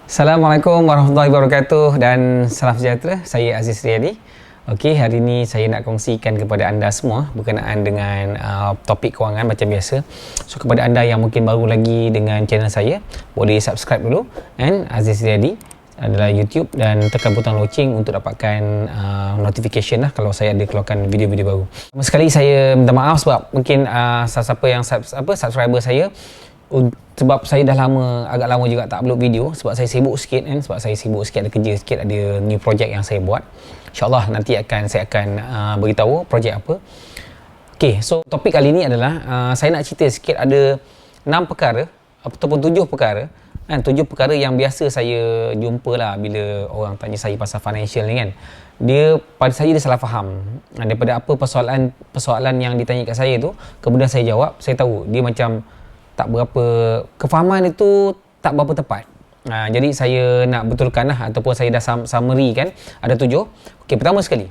Assalamualaikum warahmatullahi wabarakatuh dan salam sejahtera. Saya Aziz Riyadi. Okey, hari ini saya nak kongsikan kepada anda semua berkenaan dengan topik kewangan macam biasa. So kepada anda yang mungkin baru lagi dengan channel saya, boleh subscribe dulu and Aziz Riyadi adalah YouTube dan tekan butang loceng untuk dapatkan notification lah kalau saya ada keluarkan video-video baru. Pertama sekali saya minta maaf sebab mungkin siapa yang subscriber saya, sebab saya dah agak lama juga tak upload video sebab saya sibuk sikit kan, sebab saya sibuk sikit, ada kerja sikit, ada new project yang saya buat. InsyaAllah nanti saya akan beritahu projek apa. Okay, so topik kali ni adalah saya nak cerita sikit, ada 6 perkara ataupun 7 perkara kan, 7 perkara yang biasa saya jumpa lah bila orang tanya saya pasal financial ni kan. Pada saya dia salah faham daripada apa persoalan yang ditanya kat saya tu, kemudian saya jawab, saya tahu dia macam tak berapa, kefahaman itu tak berapa tepat. Jadi saya nak betulkan lah, ataupun saya dah summary kan, ada 7. Okey, pertama sekali,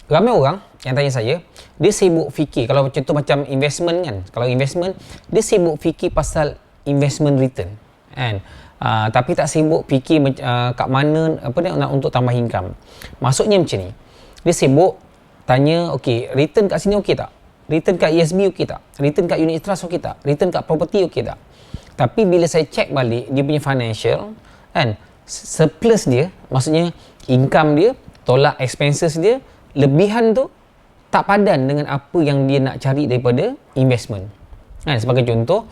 ramai orang yang tanya saya, dia sibuk fikir, kalau contoh macam investment kan, kalau investment, dia sibuk fikir pasal investment return kan, tapi tak sibuk fikir kat mana nak untuk tambah income. Maksudnya macam ni, dia sibuk tanya, okey, return kat sini okey tak? Return kat ESB okey tak? Return kat unit trust okey tak? Return kat property okey tak? Tapi bila saya check balik dia punya financial kan, surplus dia, maksudnya income dia tolak expenses dia, lebihan tu tak padan dengan apa yang dia nak cari daripada investment kan. Sebagai contoh,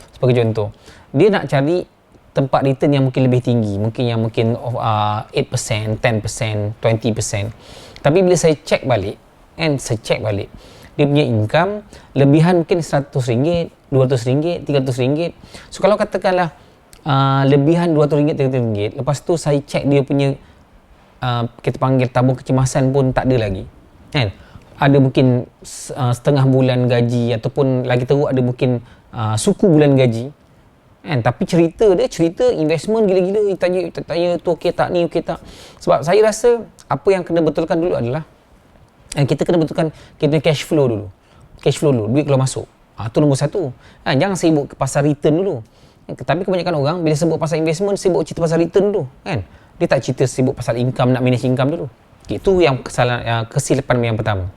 dia nak cari tempat return yang mungkin lebih tinggi, mungkin 8%, 10%, 20%. Tapi bila saya check balik dia punya income lebihan mungkin RM100, RM200, RM300. So kalau katakanlah lebihan RM200, RM300, lepas tu saya check dia punya kita panggil tabung kecemasan pun tak ada lagi kan. Ada mungkin setengah bulan gaji, ataupun lagi teruk ada mungkin suku bulan gaji kan. Tapi cerita investment gila-gila, tanya tu okey tak, ni okey tak. Sebab saya rasa apa yang kena betulkan dulu adalah kita kena betulkan kita cash flow dulu, duit kalau masuk. Tu nombor satu. Jangan sibuk pasal return dulu. Tapi kebanyakan orang bila sebut pasal investment, sibuk cerita pasal return dulu kan. Dia tak cerita sibuk pasal income, nak manage income dulu. Itu yang kesilapan yang pertama.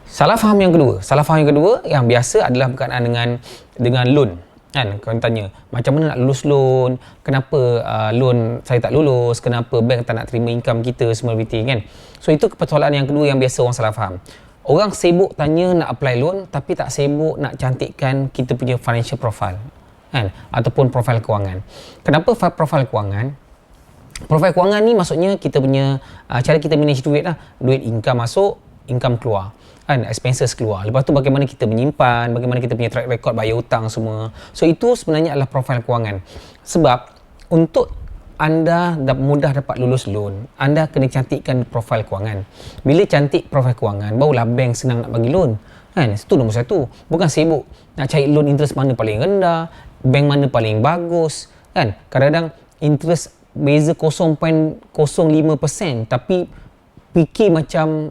Salah faham yang kedua yang biasa adalah berkenaan dengan loan kan. Kau tanya macam mana nak lulus loan, kenapa loan saya tak lulus, kenapa bank tak nak terima income kita, semua everything kan. So itu persoalan yang kedua yang biasa orang salah faham. Orang sibuk tanya nak apply loan, tapi tak sibuk nak cantikkan kita punya financial profile kan, ataupun profil kewangan. Kenapa profil kewangan? Profil kewangan ni maksudnya kita punya cara kita manage duit lah. Duit income masuk, income keluar kan, expenses keluar. Lepas tu bagaimana kita menyimpan, bagaimana kita punya track record bayar hutang semua. So itu sebenarnya adalah profil kewangan. Sebab untuk anda mudah dapat lulus loan, anda kena cantikkan profil kewangan. Bila cantik profil kewangan, barulah bank senang nak bagi loan kan. Itu nombor satu. Bukan sibuk nak cari loan interest mana paling rendah, bank mana paling bagus kan. Kadang-kadang interest beza 0.05%, tapi fikir macam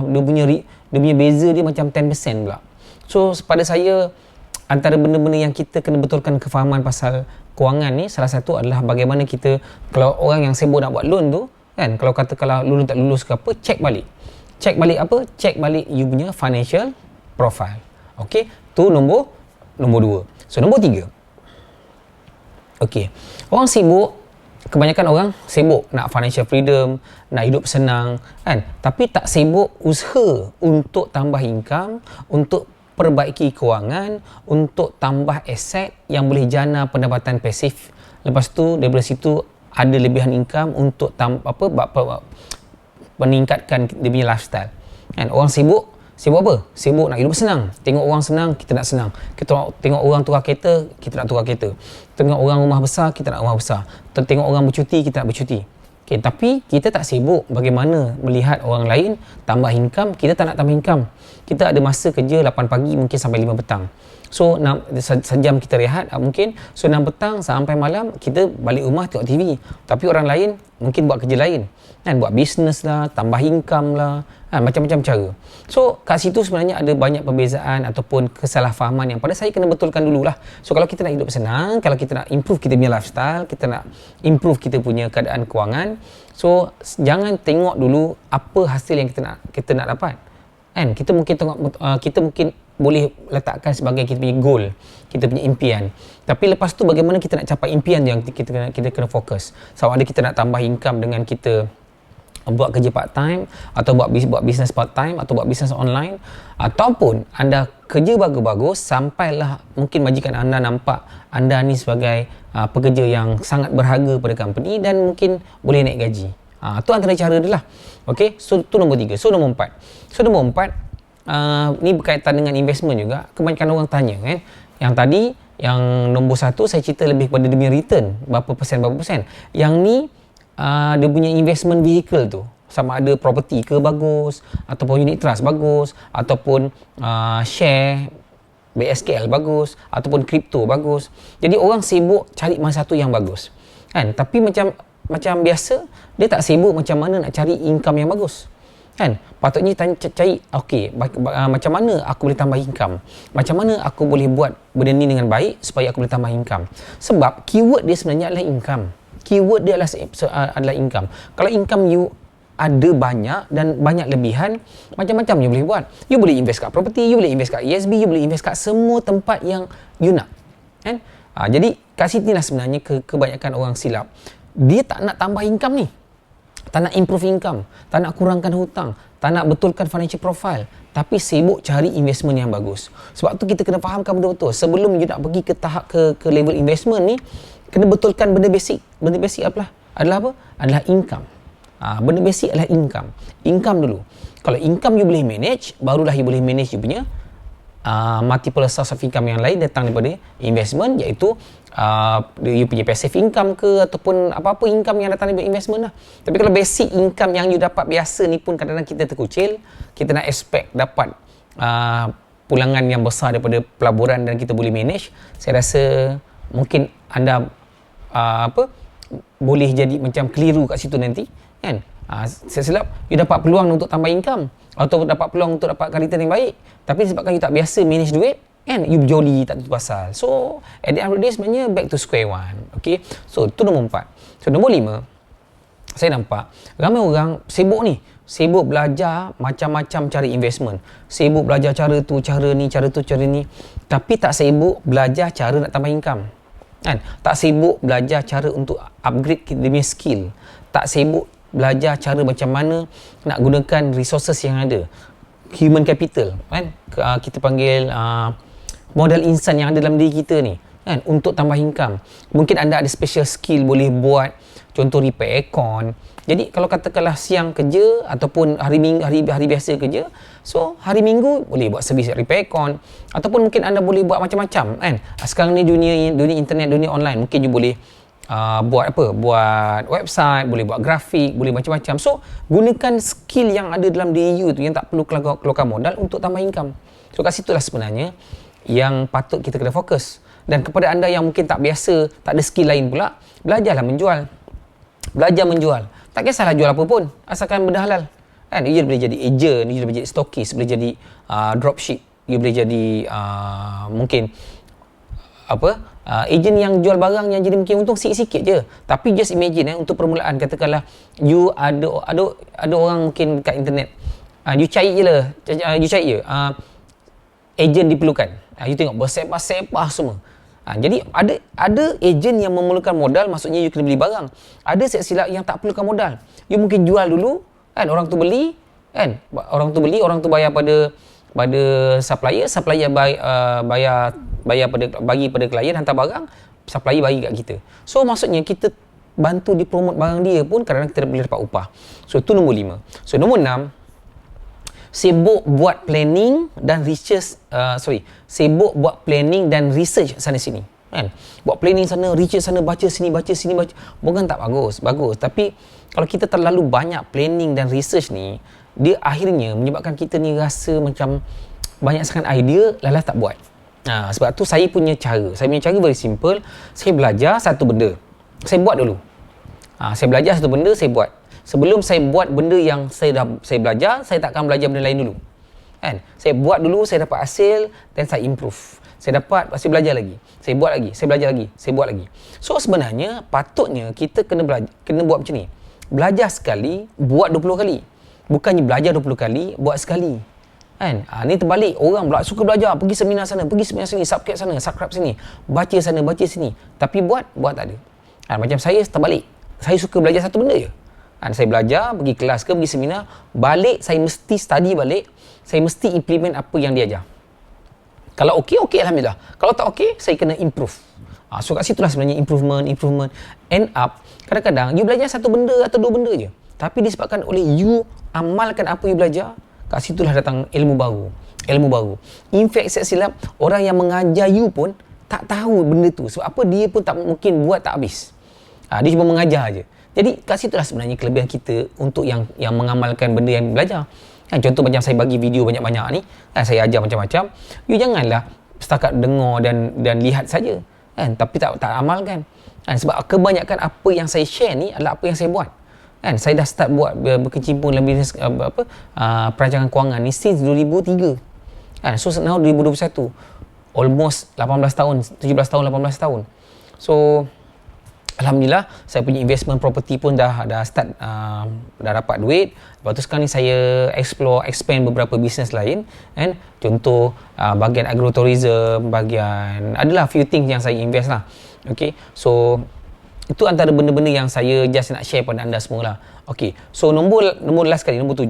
dia punya beza dia macam 10% pula. So pada saya, antara benda-benda yang kita kena betulkan kefahaman pasal kewangan ni, salah satu adalah bagaimana kita, kalau orang yang sibuk nak buat loan tu kan, kalau katakanlah loan tak lulus ke apa, check balik you punya financial profile. Okey, tu nombor 2. So nombor 3, okey, kebanyakan orang sibuk nak financial freedom, nak hidup senang kan, tapi tak sibuk usaha untuk tambah income, untuk perbaiki kewangan, untuk tambah aset yang boleh jana pendapatan pasif. Lepas tu daripada situ ada lebihan income untuk meningkatkan dia punya lifestyle kan. Orang sibuk apa? Sibuk nak hidup senang. Tengok orang senang, kita nak senang. Kita tengok orang tukar kereta, kita nak tukar kereta. Tengok orang rumah besar, kita nak rumah besar. Tengok orang bercuti, kita nak bercuti. Okay, tapi kita tak sibuk bagaimana melihat orang lain tambah income, kita tak nak tambah income. Kita ada masa kerja 8 pagi mungkin sampai 5 petang. So sejam kita rehat mungkin. So 6 petang sampai malam kita balik rumah tengok TV. Tapi orang lain mungkin buat kerja lain, kan, buat bisnes lah, tambah income lah, kan, macam-macam cara. So kat situ sebenarnya ada banyak perbezaan ataupun kesalahfahaman yang pada saya kena betulkan dululah. So kalau kita nak hidup senang, kalau kita nak improve kita punya lifestyle, kita nak improve kita punya keadaan kewangan, so jangan tengok dulu apa hasil yang kita nak dapat, kan. Kita mungkin tengok kita mungkin boleh letakkan sebagai kita punya goal, kita punya impian. Tapi lepas tu bagaimana kita nak capai impian yang kita kena fokus. Sama ada kita nak tambah income dengan kita buat kerja part time, atau buat bisnes part time, atau buat bisnes online, ataupun anda kerja bagus-bagus sampailah mungkin majikan anda nampak anda ni sebagai pekerja yang sangat berharga pada company dan mungkin boleh naik gaji. Tu antara cara dia lah. Okay, so tu nombor 3. So nombor 4, ni berkaitan dengan investment juga. Kebanyakan orang tanya, kan. Yang tadi, yang nombor 1 saya cerita lebih kepada demi return, berapa persen. Yang ni dia punya investment vehicle tu, sama ada property ke bagus, ataupun unit trust bagus, ataupun share BSKL bagus, ataupun crypto bagus. Jadi orang sibuk cari mana satu yang bagus, kan. Tapi macam biasa dia tak sibuk macam mana nak cari income yang bagus, kan. Patutnya cari okey, macam mana aku boleh tambah income, macam mana aku boleh buat benda ni dengan baik supaya aku boleh tambah income. Sebab keyword dia sebenarnya adalah income. Keyword dia adalah income. Kalau income you ada banyak dan banyak lebihan, macam-macam you boleh buat. You boleh invest kat property, you boleh invest kat ESB, you boleh invest kat semua tempat yang you nak, kan. Jadi kat sini lah sebenarnya kebanyakan orang silap. Dia tak nak tambah income ni, tak nak improve income, tak nak kurangkan hutang, tak nak betulkan financial profile, tapi sibuk cari investment yang bagus. Sebab tu kita kena fahamkan betul-betul sebelum you nak pergi ke tahap ke level investment ni, kena betulkan benda basic. Benda basic adalah apa? Adalah income. Benda basic adalah income. Income dulu. Kalau income you boleh manage, barulah you boleh manage you punya multiple source of income yang lain datang daripada investment, iaitu you punya passive income ke ataupun apa-apa income yang datang daripada investment lah. Tapi kalau basic income yang you dapat biasa ni pun kadang-kadang kita terkucil, kita nak expect dapat pulangan yang besar daripada pelaburan dan kita boleh manage, saya rasa mungkin anda boleh jadi macam keliru kat situ nanti, kan. Saya silap you dapat peluang untuk tambah income atau dapat peluang untuk dapatkan return yang baik, tapi sebabkan you tak biasa manage duit, kan, you berjoli tak tentu pasal. So at the end of the day sebenarnya back to square one. Okay, so tu nombor 4. So nombor 5, saya nampak ramai orang sibuk belajar macam-macam cara investment, sibuk belajar cara tu, cara ni, tapi tak sibuk belajar cara nak tambah income, kan. Tak sibuk belajar cara untuk upgrade dia punya skill, tak sibuk belajar cara macam mana nak gunakan resources yang ada, human capital, kan. Kita panggil modal insan yang ada dalam diri kita ni, kan, untuk tambah income. Mungkin anda ada special skill, boleh buat contoh repair aircon. Jadi kalau katakanlah siang kerja ataupun hari biasa kerja, so hari Minggu boleh buat servis repair aircon, ataupun mungkin anda boleh buat macam-macam, kan. Sekarang ni dunia internet, dunia online, mungkin you boleh buat website, boleh buat grafik, boleh macam-macam. So gunakan skill yang ada dalam diri you tu yang tak perlu keluarkan modal untuk tambah income. So kat situlah sebenarnya yang patut kita kena fokus. Dan kepada anda yang mungkin tak biasa, tak ada skill lain pula, belajarlah menjual. Belajar menjual. Tak kisahlah jual apa pun, asalkan benda halal, kan. You boleh jadi agent, you boleh jadi stockist, boleh jadi dropship, you boleh jadi mungkin agent yang jual barang yang jadi mungkin untung sikit-sikit je. Tapi just imagine untuk permulaan, katakanlah you ada orang mungkin kat internet, you cari je agent diperlukan, you tengok bersepah-sepah semua. Jadi ada agent yang memerlukan modal, maksudnya you kena beli barang. Ada silap yang tak perlukan modal, you mungkin jual dulu, kan, orang tu beli, kan, orang tu bayar pada supplier bagi pada klien, hantar barang, supplier bagi kat kita. So maksudnya kita bantu dia promote barang dia pun kadang-kadang kita boleh dapat upah. So tu nombor 5. So nombor 6, sibuk buat planning dan sibuk buat planning dan research sana sini, kan. Buat planning sana, research sana, baca sini, bukan tak bagus. Tapi kalau kita terlalu banyak planning dan research ni, dia akhirnya menyebabkan kita ni rasa macam banyak sangat idea, lalas tak buat, Sebab tu saya punya cara very simple. Saya belajar satu benda, saya buat dulu. Saya belajar satu benda, saya buat. Sebelum saya buat benda yang saya belajar, saya tak akan belajar benda lain dulu. Kan? Saya buat dulu, saya dapat hasil, dan saya improve. Saya dapat, saya belajar lagi. Saya buat lagi, saya belajar lagi, saya buat lagi. So sebenarnya patutnya kita kena buat macam ni. Belajar sekali, buat 20 kali. Bukannya belajar 20 kali, buat sekali. Kan? Ni terbalik. Orang suka belajar, pergi seminar sana, pergi seminar sini, subscribe sana, subscribe sini, baca sana, baca sini. Tapi buat tak ada. Macam saya terbalik. Saya suka belajar satu benda je. Saya belajar, pergi kelas ke, pergi seminar, balik saya mesti study balik, saya mesti implement apa yang dia ajar. Kalau okey, alhamdulillah. Kalau tak okey, saya kena improve. So kat situlah sebenarnya improvement. End up, kadang-kadang you belajar satu benda atau dua benda je. Tapi disebabkan oleh you amalkan apa you belajar, kat situlah datang ilmu baru. In fact, saya silap, orang yang mengajar you pun tak tahu benda tu. Sebab apa, dia pun tak mungkin buat tak habis. Dia cuma mengajar je. Jadi kat situlah sebenarnya kelebihan kita untuk yang mengamalkan benda yang belajar. Contoh macam saya bagi video banyak-banyak ni, saya ajar macam-macam. You janganlah setakat dengar dan lihat saja, tapi tak amalkan. Sebab kebanyakan apa yang saya share ni adalah apa yang saya buat. Saya dah start buat berkecimpung dalam bisnes perancangan kewangan ni since 2003. So now 2021. Almost 18 tahun, 17 tahun, 18 tahun. So alhamdulillah, saya punya investment property pun dah start, dah dapat duit. Lepas tu sekarang ni saya expand beberapa bisnes lain. Contoh bahagian agrotourism, adalah few things yang saya invest lah. Okay, so itu antara benda-benda yang saya just nak share pada anda semua lah. Okay, so nombor last kali, nombor 7.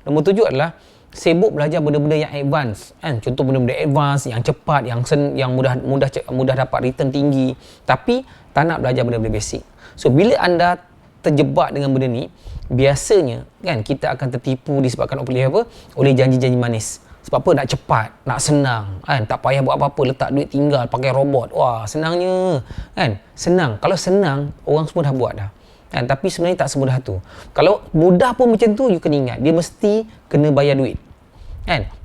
Nombor 7 adalah sibuk belajar benda-benda yang advance. Contoh benda-benda advance, yang cepat, yang mudah dapat return tinggi. Tapi tak nak belajar benda-benda basic. So bila anda terjebak dengan benda ni, biasanya kita akan tertipu disebabkan oleh janji-janji manis. Sebab apa? Nak cepat, nak senang, tak payah buat apa-apa, letak duit tinggal, pakai robot. Wah, senangnya. Senang. Kalau senang, orang semua dah buat dah. Tapi sebenarnya tak semudah tu. Kalau mudah pun macam tu, you kena ingat, dia mesti kena bayar duit.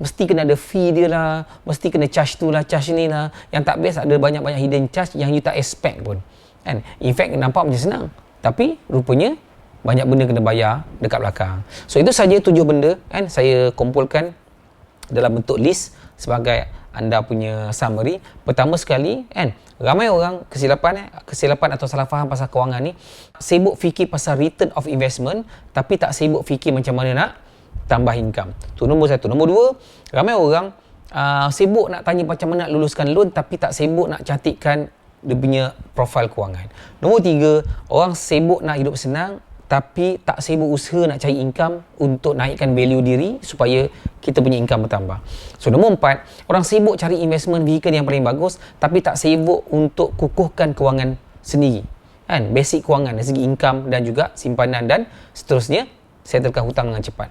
Mesti kena ada fee dia lah, mesti kena charge tu lah, charge ni lah. Yang tak best, ada banyak-banyak hidden charge yang you tak expect pun. In fact, nampak macam senang, tapi rupanya banyak benda kena bayar dekat belakang. So itu saja 7 benda saya kumpulkan dalam bentuk list sebagai anda punya summary. Pertama sekali, ramai orang kesilapan atau salah faham pasal kewangan ni, sibuk fikir pasal return of investment tapi tak sibuk fikir macam mana nak tambah income. Tu nombor 1. Nombor 2, ramai orang sibuk nak tanya macam mana nak luluskan loan tapi tak sibuk nak cantikkan dia punya profil kewangan. Nombor 3, orang sibuk nak hidup senang tapi tak sibuk usaha nak cari income untuk naikkan value diri supaya kita punya income bertambah. So nombor 4, orang sibuk cari investment vehicle yang paling bagus tapi tak sibuk untuk kukuhkan kewangan sendiri. Basic kewangan dari segi income dan juga simpanan dan seterusnya, settlekan hutang dengan cepat.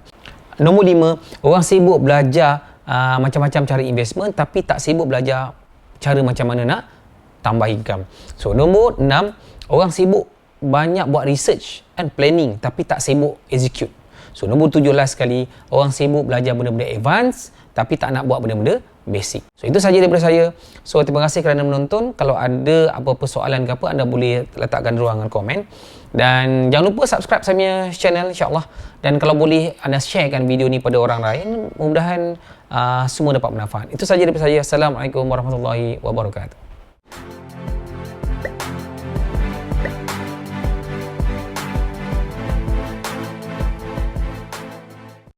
Nombor 5, orang sibuk belajar macam-macam cara investment tapi tak sibuk belajar cara macam mana nak tambah income. So nombor 6, orang sibuk banyak buat research and planning tapi tak sibuk execute. So nombor 7 last sekali, orang sibuk belajar benda-benda advance tapi tak nak buat benda-benda basic. So itu saja daripada saya. So terima kasih kerana menonton. Kalau ada apa-apa soalan ke apa, anda boleh letakkan ruangan komen. Dan jangan lupa subscribe saya punya channel, insyaAllah. Dan kalau boleh anda sharekan video ni pada orang lain, mudah-mudahan semua dapat manfaat. Itu saja daripada saya. Assalamualaikum warahmatullahi wabarakatuh.